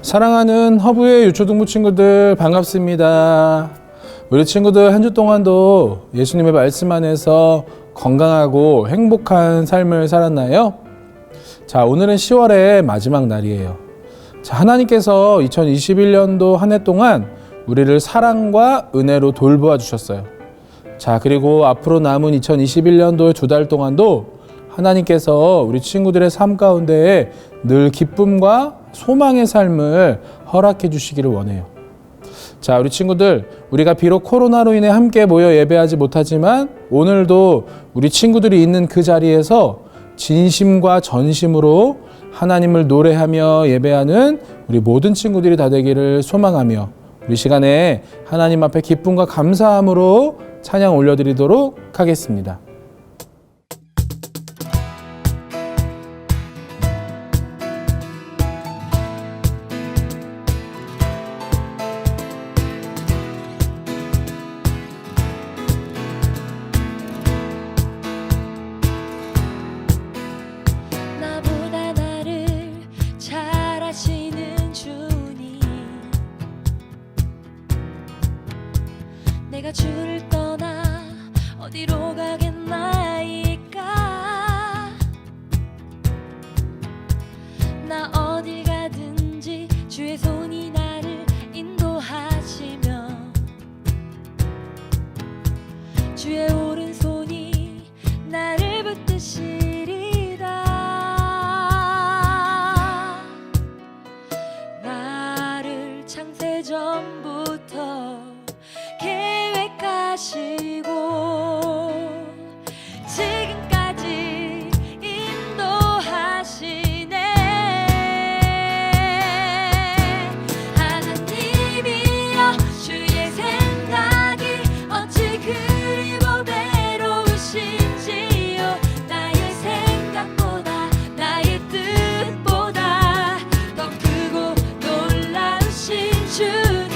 사랑하는 허브의 유초등부 친구들 반갑습니다. 우리 친구들 한 주 동안도 예수님의 말씀 안에서 건강하고 행복한 삶을 살았나요? 자, 오늘은 10월의 마지막 날이에요. 자, 하나님께서 2021년도 한 해 동안 우리를 사랑과 은혜로 돌보아 주셨어요. 자, 그리고 앞으로 남은 2021년도의 2달 동안도 하나님께서 우리 친구들의 삶 가운데 늘 기쁨과 소망의 삶을 허락해 주시기를 원해요. 자, 우리 친구들, 우리가 비록 코로나로 인해 함께 모여 예배하지 못하지만 오늘도 우리 친구들이 있는 그 자리에서 진심과 전심으로 하나님을 노래하며 예배하는 우리 모든 친구들이 다 되기를 소망하며 우리 시간에 하나님 앞에 기쁨과 감사함으로 찬양 올려드리도록 하겠습니다. 내가 주를 떠나 어디로 가겠나이까. 나 어딜 가든지 주의 손이 나를 인도하시며 주의 오른손이 나를 붙드시리라. 나를 창세전부터 계획하시고 지금까지 인도하시네. 하나님이여, 주의 생각이 어찌 그리 보배로우신지요. 나의 생각보다 나의 뜻보다 더 크고 놀라우신 주님.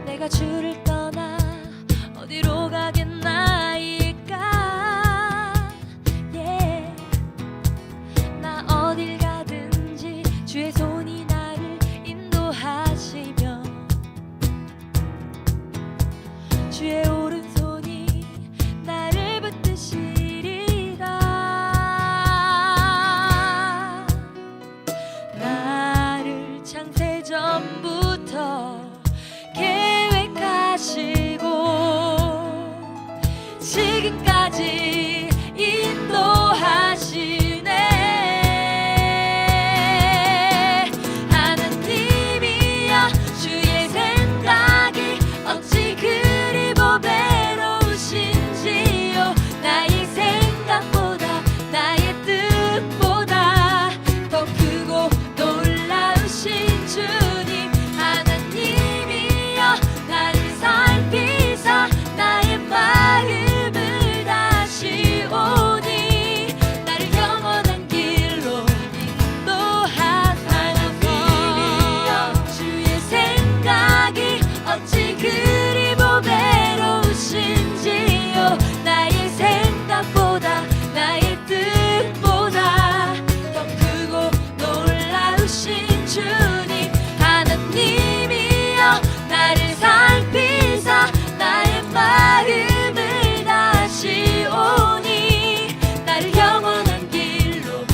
내가 주를 떠나 어디로 가겠나이까. yeah. 나 어딜 가든지 주의 손이 나를 인도하시며 주의 오른손이 나를 붙드시리라. 나를 창세전부터 계획하시고 지금까지 인도하시네. 하나님이여, 주의 생각이 어찌 그리 보배로우신지요. 나의 생각보다 나의 뜻보다 더 크고 놀라우신 주님. 하나님이여, 나를 살피사 나의 마음을 다시 오니 나를 영원한 길로 인도하소서. 주의 생각이 어찌 그리 보배로우신지요. 나의 생각보다 나의 뜻보다 더 크고 놀라우신 주님. 하나님이여, 나를 살피사 나의 마음을 다시 오니 나를 영원한 길로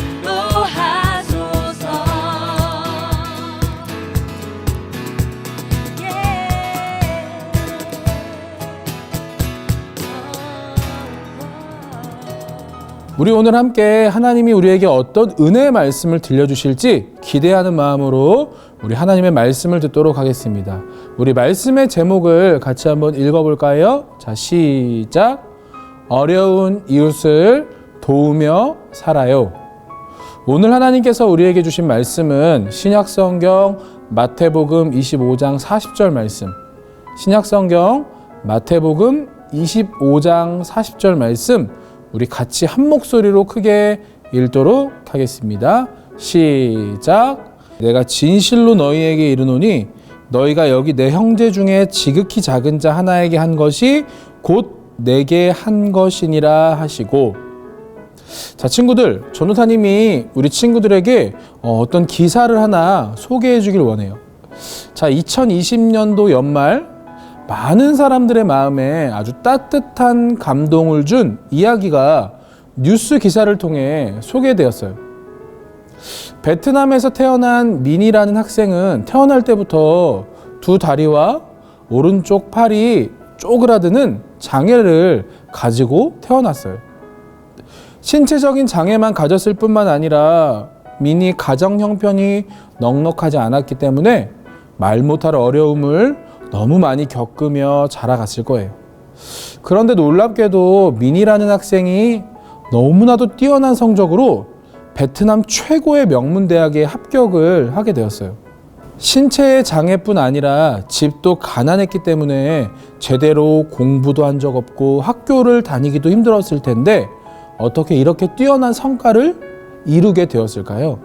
인도하소서. 우리 오늘 함께 하나님이 우리에게 어떤 은혜의 말씀을 들려주실지 기대하는 마음으로 우리 하나님의 말씀을 듣도록 하겠습니다. 우리 말씀의 제목을 같이 한번 읽어볼까요? 자, 시작. 어려운 이웃을 도우며 살아요. 오늘 하나님께서 우리에게 주신 말씀은 신약성경 마태복음 25장 40절 말씀, 신약성경 마태복음 25장 40절 말씀 우리 같이 한 목소리로 크게 읽도록 하겠습니다. 시작. 내가 진실로 너희에게 이르노니 너희가 여기 내 형제 중에 지극히 작은 자 하나에게 한 것이 곧 내게 한 것이니라 하시고. 자, 친구들, 전도사님이 우리 친구들에게 어떤 기사를 하나 소개해 주길 원해요. 자, 2020년도 연말 많은 사람들의 마음에 아주 따뜻한 감동을 준 이야기가 뉴스 기사를 통해 소개되었어요. 베트남에서 태어난 민이라는 학생은 태어날 때부터 두 다리와 오른쪽 팔이 쪼그라드는 장애를 가지고 태어났어요. 신체적인 장애만 가졌을 뿐만 아니라 민이 가정 형편이 넉넉하지 않았기 때문에 말 못할 어려움을 너무 많이 겪으며 자라갔을 거예요. 그런데 놀랍게도 민이라는 학생이 너무나도 뛰어난 성적으로 베트남 최고의 명문대학에 합격을 하게 되었어요. 신체의 장애뿐 아니라 집도 가난했기 때문에 제대로 공부도 한 적 없고 학교를 다니기도 힘들었을 텐데 어떻게 이렇게 뛰어난 성과를 이루게 되었을까요?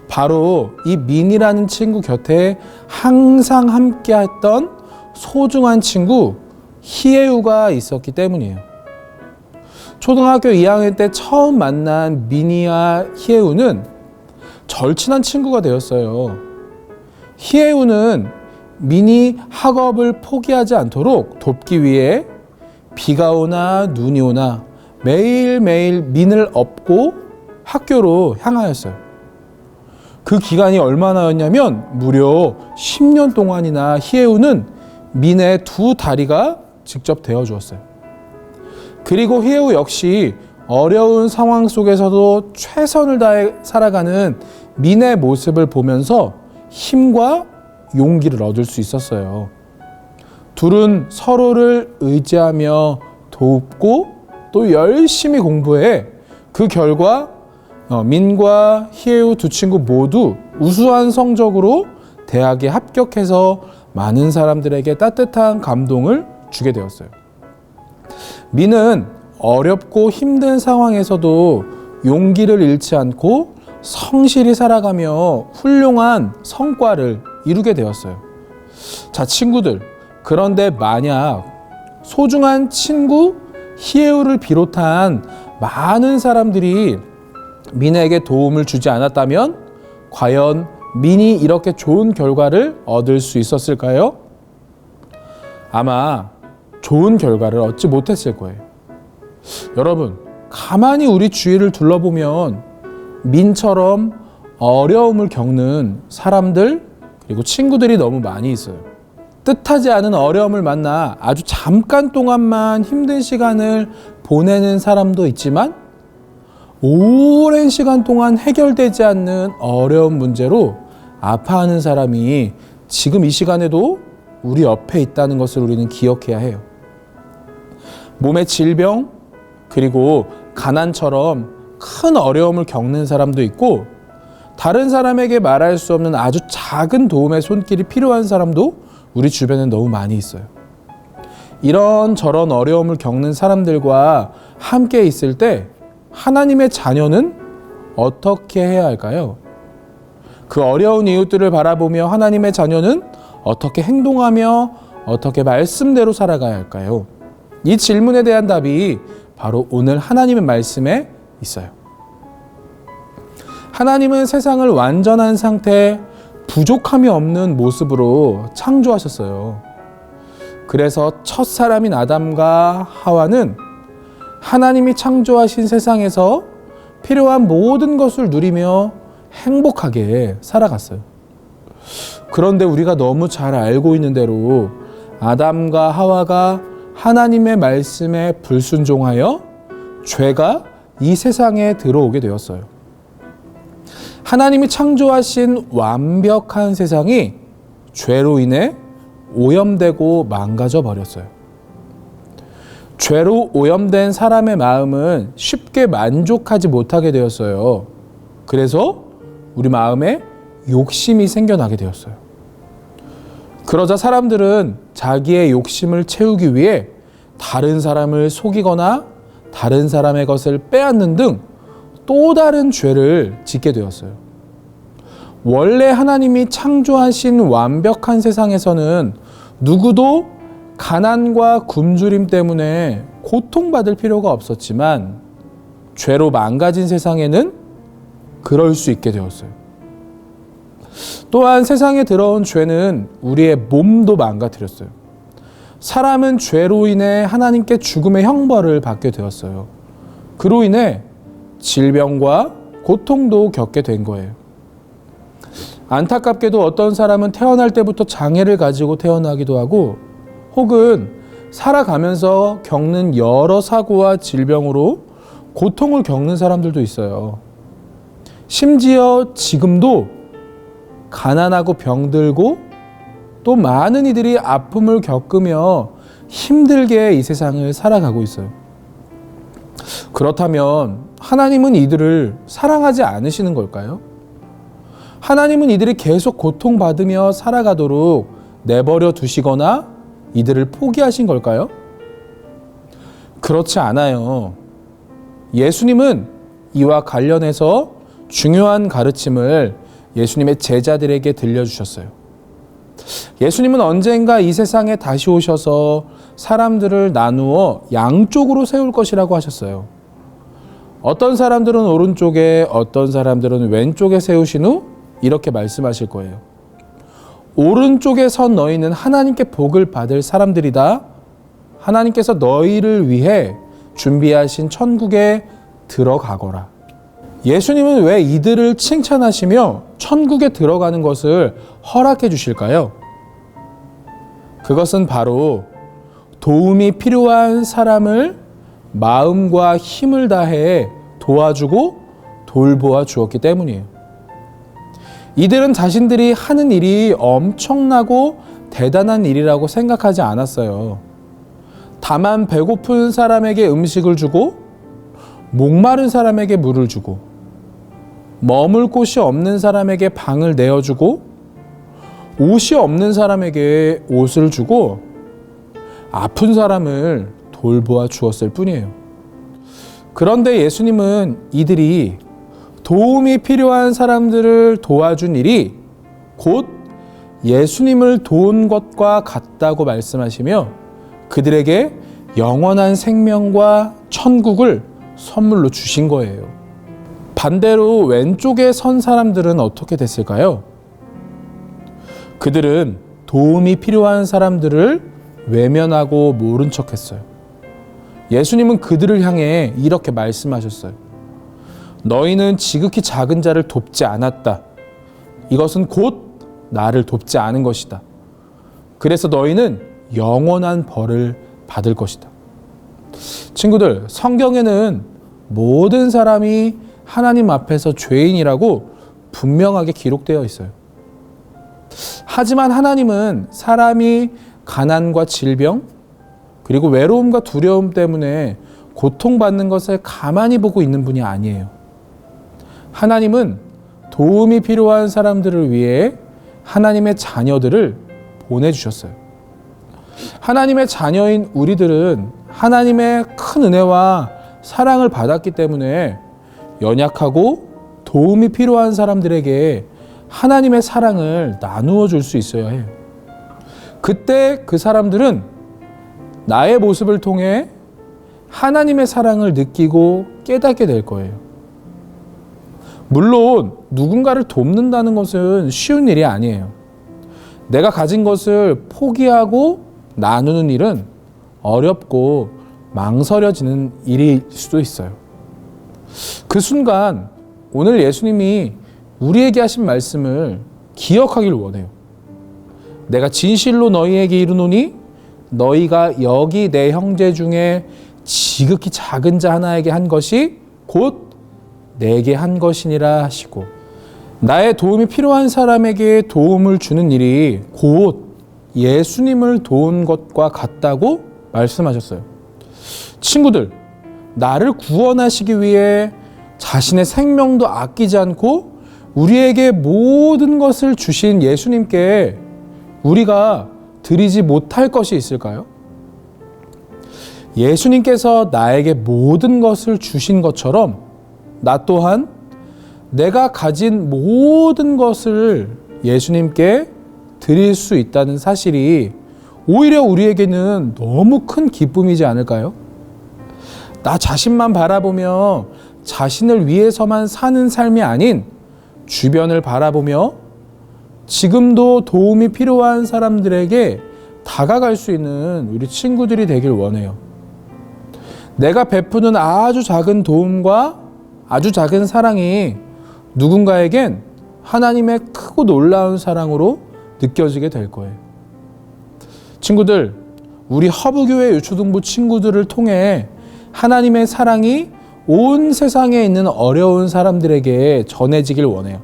바로 이 민이라는 친구 곁에 항상 함께 했던 소중한 친구 희애우가 있었기 때문이에요. 초등학교 2학년 때 처음 만난 민이와 희애우는 절친한 친구가 되었어요. 희애우는 민이 학업을 포기하지 않도록 돕기 위해 비가 오나 눈이 오나 매일매일 민을 업고 학교로 향하였어요. 그 기간이 얼마나였냐면 무려 10년 동안이나 희애우는 민의 두 다리가 직접 되어주었어요. 그리고 희애우 역시 어려운 상황 속에서도 최선을 다해 살아가는 민의 모습을 보면서 힘과 용기를 얻을 수 있었어요. 둘은 서로를 의지하며 돕고 또 열심히 공부해 그 결과 민과 희애우 두 친구 모두 우수한 성적으로 대학에 합격해서 많은 사람들에게 따뜻한 감동을 주게 되었어요. 민은 어렵고 힘든 상황에서도 용기를 잃지 않고 성실히 살아가며 훌륭한 성과를 이루게 되었어요. 자, 친구들, 그런데 만약 소중한 친구 희애우를 비롯한 많은 사람들이 민에게 도움을 주지 않았다면 과연 민이 이렇게 좋은 결과를 얻을 수 있었을까요? 아마 좋은 결과를 얻지 못했을 거예요. 여러분, 가만히 우리 주위를 둘러보면 민처럼 어려움을 겪는 사람들 그리고 친구들이 너무 많이 있어요. 뜻하지 않은 어려움을 만나 아주 잠깐 동안만 힘든 시간을 보내는 사람도 있지만 오랜 시간 동안 해결되지 않는 어려운 문제로 아파하는 사람이 지금 이 시간에도 우리 옆에 있다는 것을 우리는 기억해야 해요. 몸의 질병 그리고 가난처럼 큰 어려움을 겪는 사람도 있고 다른 사람에게 말할 수 없는 아주 작은 도움의 손길이 필요한 사람도 우리 주변에 너무 많이 있어요. 이런 저런 어려움을 겪는 사람들과 함께 있을 때 하나님의 자녀는 어떻게 해야 할까요? 그 어려운 이웃들을 바라보며 하나님의 자녀는 어떻게 행동하며 어떻게 말씀대로 살아가야 할까요? 이 질문에 대한 답이 바로 오늘 하나님의 말씀에 있어요. 하나님은 세상을 완전한 상태, 부족함이 없는 모습으로 창조하셨어요. 그래서 첫 사람인 아담과 하와는 하나님이 창조하신 세상에서 필요한 모든 것을 누리며 행복하게 살아갔어요. 그런데 우리가 너무 잘 알고 있는 대로 아담과 하와가 하나님의 말씀에 불순종하여 죄가 이 세상에 들어오게 되었어요. 하나님이 창조하신 완벽한 세상이 죄로 인해 오염되고 망가져 버렸어요. 죄로 오염된 사람의 마음은 쉽게 만족하지 못하게 되었어요. 그래서 우리 마음에 욕심이 생겨나게 되었어요. 그러자 사람들은 자기의 욕심을 채우기 위해 다른 사람을 속이거나 다른 사람의 것을 빼앗는 등 또 다른 죄를 짓게 되었어요. 원래 하나님이 창조하신 완벽한 세상에서는 누구도 가난과 굶주림 때문에 고통받을 필요가 없었지만 죄로 망가진 세상에는 그럴 수 있게 되었어요. 또한 세상에 들어온 죄는 우리의 몸도 망가뜨렸어요. 사람은 죄로 인해 하나님께 죽음의 형벌을 받게 되었어요. 그로 인해 질병과 고통도 겪게 된 거예요. 안타깝게도 어떤 사람은 태어날 때부터 장애를 가지고 태어나기도 하고 혹은 살아가면서 겪는 여러 사고와 질병으로 고통을 겪는 사람들도 있어요. 심지어 지금도 가난하고 병들고 또 많은 이들이 아픔을 겪으며 힘들게 이 세상을 살아가고 있어요. 그렇다면 하나님은 이들을 사랑하지 않으시는 걸까요? 하나님은 이들이 계속 고통받으며 살아가도록 내버려 두시거나 이들을 포기하신 걸까요? 그렇지 않아요. 예수님은 이와 관련해서 중요한 가르침을 예수님의 제자들에게 들려주셨어요. 예수님은 언젠가 이 세상에 다시 오셔서 사람들을 나누어 양쪽으로 세울 것이라고 하셨어요. 어떤 사람들은 오른쪽에 어떤 사람들은 왼쪽에 세우신 후 이렇게 말씀하실 거예요. 오른쪽에 선 너희는 하나님께 복을 받을 사람들이다. 하나님께서 너희를 위해 준비하신 천국에 들어가거라. 예수님은 왜 이들을 칭찬하시며 천국에 들어가는 것을 허락해 주실까요? 그것은 바로 도움이 필요한 사람을 마음과 힘을 다해 도와주고 돌보아 주었기 때문이에요. 이들은 자신들이 하는 일이 엄청나고 대단한 일이라고 생각하지 않았어요. 다만 배고픈 사람에게 음식을 주고 목마른 사람에게 물을 주고 머물 곳이 없는 사람에게 방을 내어주고 옷이 없는 사람에게 옷을 주고 아픈 사람을 돌보아 주었을 뿐이에요. 그런데 예수님은 이들이 도움이 필요한 사람들을 도와준 일이 곧 예수님을 도운 것과 같다고 말씀하시며 그들에게 영원한 생명과 천국을 선물로 주신 거예요. 반대로 왼쪽에 선 사람들은 어떻게 됐을까요? 그들은 도움이 필요한 사람들을 외면하고 모른 척했어요. 예수님은 그들을 향해 이렇게 말씀하셨어요. 너희는 지극히 작은 자를 돕지 않았다. 이것은 곧 나를 돕지 않은 것이다. 그래서 너희는 영원한 벌을 받을 것이다. 친구들, 성경에는 모든 사람이 하나님 앞에서 죄인이라고 분명하게 기록되어 있어요. 하지만 하나님은 사람이 가난과 질병, 그리고 외로움과 두려움 때문에 고통받는 것을 가만히 보고 있는 분이 아니에요. 하나님은 도움이 필요한 사람들을 위해 하나님의 자녀들을 보내주셨어요. 하나님의 자녀인 우리들은 하나님의 큰 은혜와 사랑을 받았기 때문에 연약하고 도움이 필요한 사람들에게 하나님의 사랑을 나누어 줄 수 있어야 해요. 그때 그 사람들은 나의 모습을 통해 하나님의 사랑을 느끼고 깨닫게 될 거예요. 물론 누군가를 돕는다는 것은 쉬운 일이 아니에요. 내가 가진 것을 포기하고 나누는 일은 어렵고 망설여지는 일일 수도 있어요. 그 순간 오늘 예수님이 우리에게 하신 말씀을 기억하길 원해요. 내가 진실로 너희에게 이르노니 너희가 여기 내 형제 중에 지극히 작은 자 하나에게 한 것이 곧 내게 한 것이니라 하시고, 나의 도움이 필요한 사람에게 도움을 주는 일이 곧 예수님을 도운 것과 같다고 말씀하셨어요. 친구들, 나를 구원하시기 위해 자신의 생명도 아끼지 않고 우리에게 모든 것을 주신 예수님께 우리가 드리지 못할 것이 있을까요? 예수님께서 나에게 모든 것을 주신 것처럼 나 또한 내가 가진 모든 것을 예수님께 드릴 수 있다는 사실이 오히려 우리에게는 너무 큰 기쁨이지 않을까요? 나 자신만 바라보며 자신을 위해서만 사는 삶이 아닌 주변을 바라보며 지금도 도움이 필요한 사람들에게 다가갈 수 있는 우리 친구들이 되길 원해요. 내가 베푸는 아주 작은 도움과 아주 작은 사랑이 누군가에겐 하나님의 크고 놀라운 사랑으로 느껴지게 될 거예요. 친구들, 우리 허브교회 유초등부 친구들을 통해 하나님의 사랑이 온 세상에 있는 어려운 사람들에게 전해지길 원해요.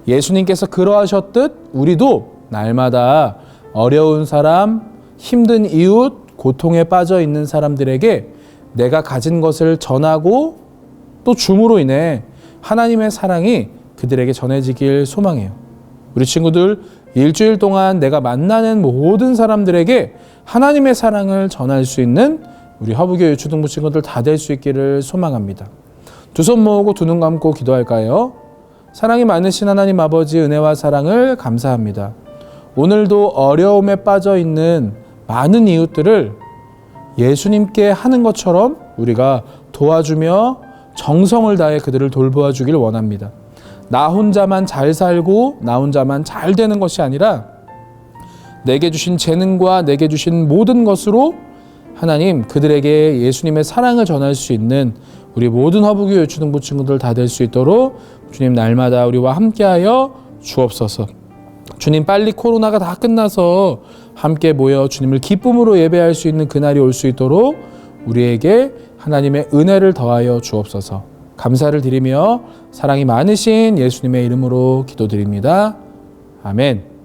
예수님께서 그러하셨듯 우리도 날마다 어려운 사람, 힘든 이웃, 고통에 빠져 있는 사람들에게 내가 가진 것을 전하고 또 줌으로 인해 하나님의 사랑이 그들에게 전해지길 소망해요. 우리 친구들, 일주일 동안 내가 만나는 모든 사람들에게 하나님의 사랑을 전할 수 있는 우리 허브교회 유초등부 친구들 다 될 수 있기를 소망합니다. 두 손 모으고 두 눈 감고 기도할까요? 사랑이 많으신 하나님 아버지, 은혜와 사랑을 감사합니다. 오늘도 어려움에 빠져 있는 많은 이웃들을 예수님께 하는 것처럼 우리가 도와주며 정성을 다해 그들을 돌보아 주길 원합니다. 나 혼자만 잘 살고 나 혼자만 잘 되는 것이 아니라 내게 주신 재능과 내게 주신 모든 것으로 하나님 그들에게 예수님의 사랑을 전할 수 있는 우리 모든 허브교회 유초등부 친구들 다 될 수 있도록 주님 날마다 우리와 함께하여 주옵소서. 주님, 빨리 코로나가 다 끝나서 함께 모여 주님을 기쁨으로 예배할 수 있는 그날이 올 수 있도록 우리에게 하나님의 은혜를 더하여 주옵소서. 감사를 드리며 사랑이 많으신 예수님의 이름으로 기도드립니다. 아멘.